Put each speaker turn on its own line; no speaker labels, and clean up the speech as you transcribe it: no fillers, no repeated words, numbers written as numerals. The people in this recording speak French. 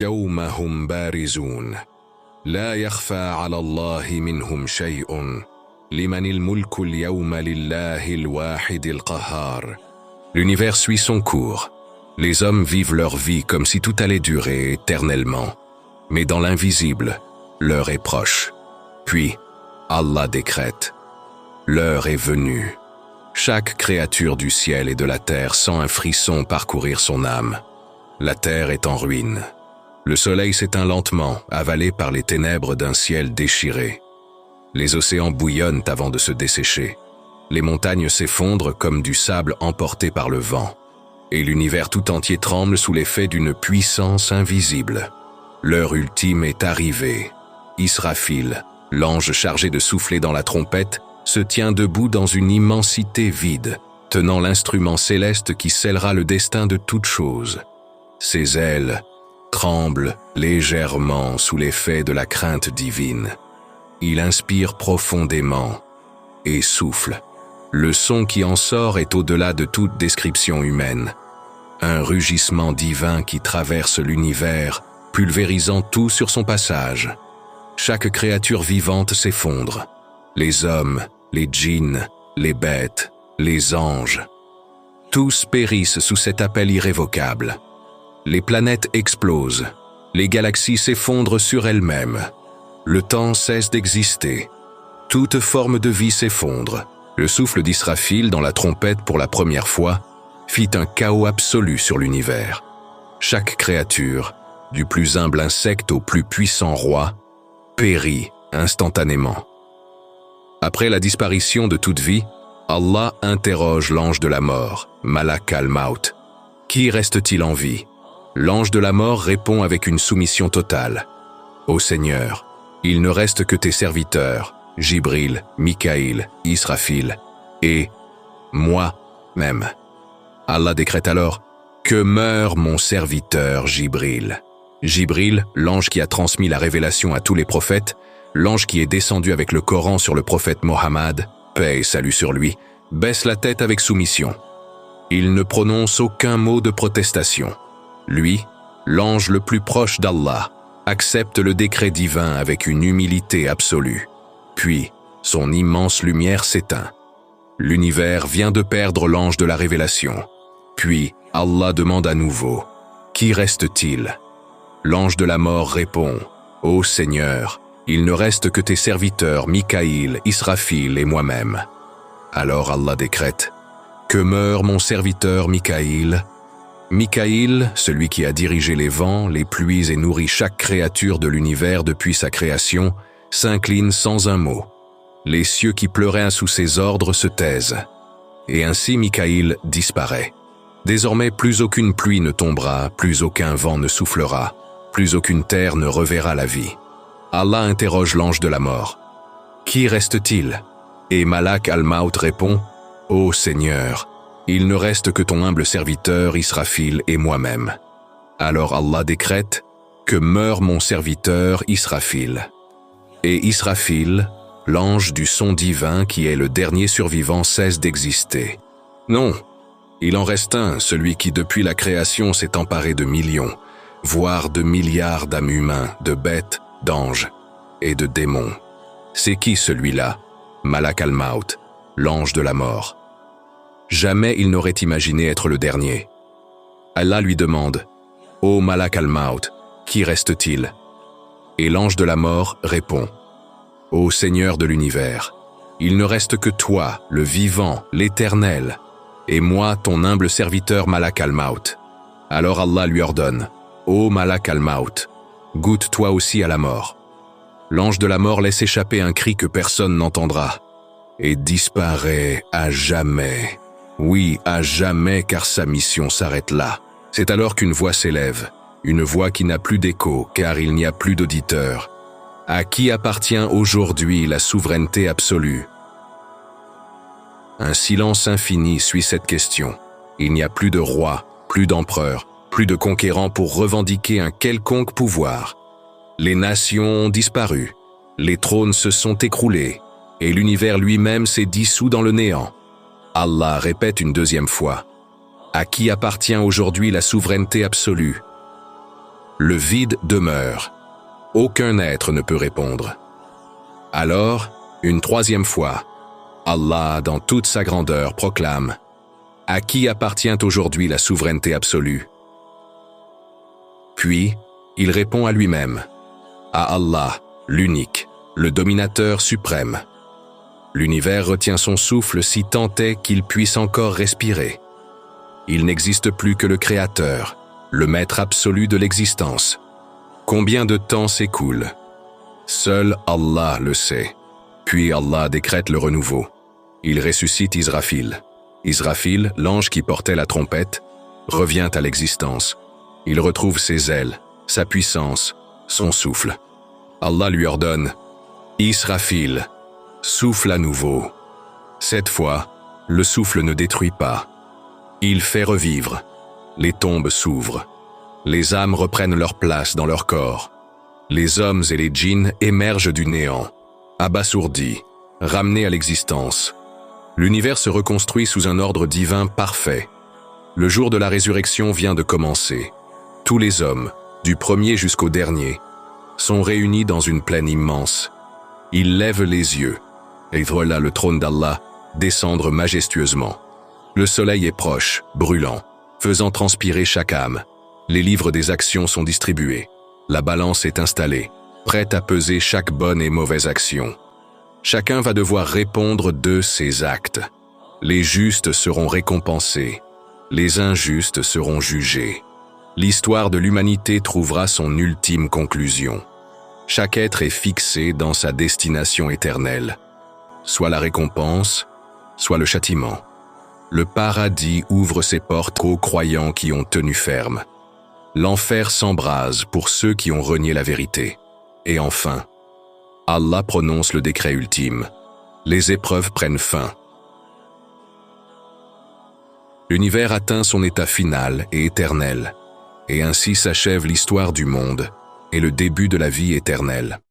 يوم هم بارزون لا يخفى على الله منهم شيء لمن الملك اليوم لله الواحد القهار. L'univers suit son cours. Les hommes vivent leur vie comme si tout allait durer éternellement. Mais dans l'invisible, l'heure est proche. Puis, Allah décrète. L'heure est venue. Chaque créature du ciel et de la terre sent un frisson parcourir son âme. La terre est en ruine. Le soleil s'éteint lentement, avalé par les ténèbres d'un ciel déchiré. Les océans bouillonnent avant de se dessécher. Les montagnes s'effondrent comme du sable emporté par le vent. Et l'univers tout entier tremble sous l'effet d'une puissance invisible. L'heure ultime est arrivée. Israfil, l'ange chargé de souffler dans la trompette, se tient debout dans une immensité vide, tenant l'instrument céleste qui scellera le destin de toute chose. Ses ailes tremblent légèrement sous l'effet de la crainte divine. Il inspire profondément et souffle. Le son qui en sort est au-delà de toute description humaine. Un rugissement divin qui traverse l'univers, pulvérisant tout sur son passage. Chaque créature vivante s'effondre. Les hommes, les djinns, les bêtes, les anges. Tous périssent sous cet appel irrévocable. Les planètes explosent. Les galaxies s'effondrent sur elles-mêmes. Le temps cesse d'exister. Toute forme de vie s'effondre. Le souffle d'Israfil dans la trompette pour la première fois fit un chaos absolu sur l'univers. Chaque créature, du plus humble insecte au plus puissant roi, périt instantanément. Après la disparition de toute vie, Allah interroge l'ange de la mort, Malak al-Maut. Qui reste-t-il en vie? L'ange de la mort répond avec une soumission totale. Ô Seigneur, il ne reste que tes serviteurs, Jibril, Mikaïl, Israfil, et moi-même. Allah décrète alors « Que meure mon serviteur Jibril ». Jibril, l'ange qui a transmis la révélation à tous les prophètes, l'ange qui est descendu avec le Coran sur le prophète Mohammed, paix et salut sur lui, baisse la tête avec soumission. Il ne prononce aucun mot de protestation. Lui, l'ange le plus proche d'Allah, accepte le décret divin avec une humilité absolue. Puis, son immense lumière s'éteint. L'univers vient de perdre l'ange de la révélation. Puis, Allah demande à nouveau, « Qui reste-t-il » L'ange de la mort répond, « Ô Seigneur, il ne reste que tes serviteurs Mikaïl, Israfil et moi-même. » Alors Allah décrète, « Que meure mon serviteur Mikaïl » Mikaïl, celui qui a dirigé les vents, les pluies et nourri chaque créature de l'univers depuis sa création, s'incline sans un mot. Les cieux qui pleuraient sous ses ordres se taisent. Et ainsi Mikaïl disparaît. Désormais, plus aucune pluie ne tombera, plus aucun vent ne soufflera, plus aucune terre ne reverra la vie. Allah interroge l'ange de la mort. « Qui reste-t-il » Et Malak al-Maut répond, « Ô Seigneur, il ne reste que ton humble serviteur Israfil et moi-même. » Alors Allah décrète, « Que meure mon serviteur Israfil. » Et Israfil, l'ange du son divin qui est le dernier survivant, cesse d'exister. Non, il en reste un, celui qui depuis la création s'est emparé de millions, voire de milliards d'âmes humains, de bêtes, d'anges et de démons. C'est qui celui-là? Malak al-Maut, l'ange de la mort. Jamais il n'aurait imaginé être le dernier. Allah lui demande, « Ô Malak al-Maut, qui reste-t-il » Et l'ange de la mort répond, « Ô Seigneur de l'univers, il ne reste que toi, le vivant, l'éternel, et moi, ton humble serviteur Malak al-Maut. » Alors Allah lui ordonne, « Ô Malak al-Maut, goûte toi aussi à la mort. » L'ange de la mort laisse échapper un cri que personne n'entendra, et disparaît à jamais. Oui, à jamais, car sa mission s'arrête là. C'est alors qu'une voix s'élève, une voix qui n'a plus d'écho, car il n'y a plus d'auditeur. À qui appartient aujourd'hui la souveraineté absolue? Un silence infini suit cette question. Il n'y a plus de roi, plus d'empereur, plus de conquérant pour revendiquer un quelconque pouvoir. Les nations ont disparu, les trônes se sont écroulés, et l'univers lui-même s'est dissous dans le néant. Allah répète une deuxième fois, « À qui appartient aujourd'hui la souveraineté absolue » Le vide demeure. Aucun être ne peut répondre. Alors, une troisième fois, Allah, dans toute sa grandeur, proclame « À qui appartient aujourd'hui la souveraineté absolue ?» Puis, il répond à lui-même « À Allah, l'unique, le dominateur suprême. » L'univers retient son souffle si tant est qu'il puisse encore respirer. Il n'existe plus que le Créateur, le maître absolu de l'existence. Combien de temps s'écoule? Seul Allah le sait. Puis Allah décrète le renouveau. Il ressuscite Israfil. Israfil, l'ange qui portait la trompette, revient à l'existence. Il retrouve ses ailes, sa puissance, son souffle. Allah lui ordonne « Israfil, souffle à nouveau. » Cette fois, le souffle ne détruit pas. Il fait revivre. Les tombes s'ouvrent. Les âmes reprennent leur place dans leur corps. Les hommes et les djinns émergent du néant, abasourdis, ramenés à l'existence. L'univers se reconstruit sous un ordre divin parfait. Le jour de la résurrection vient de commencer. Tous les hommes, du premier jusqu'au dernier, sont réunis dans une plaine immense. Ils lèvent les yeux, et voilà le trône d'Allah descendre majestueusement. Le soleil est proche, brûlant, faisant transpirer chaque âme. Les livres des actions sont distribués. La balance est installée, prête à peser chaque bonne et mauvaise action. Chacun va devoir répondre de ses actes. Les justes seront récompensés. Les injustes seront jugés. L'histoire de l'humanité trouvera son ultime conclusion. Chaque être est fixé dans sa destination éternelle. Soit la récompense, soit le châtiment. Le paradis ouvre ses portes aux croyants qui ont tenu ferme. L'enfer s'embrase pour ceux qui ont renié la vérité. Et enfin, Allah prononce le décret ultime. Les épreuves prennent fin. L'univers atteint son état final et éternel, et ainsi s'achève l'histoire du monde et le début de la vie éternelle.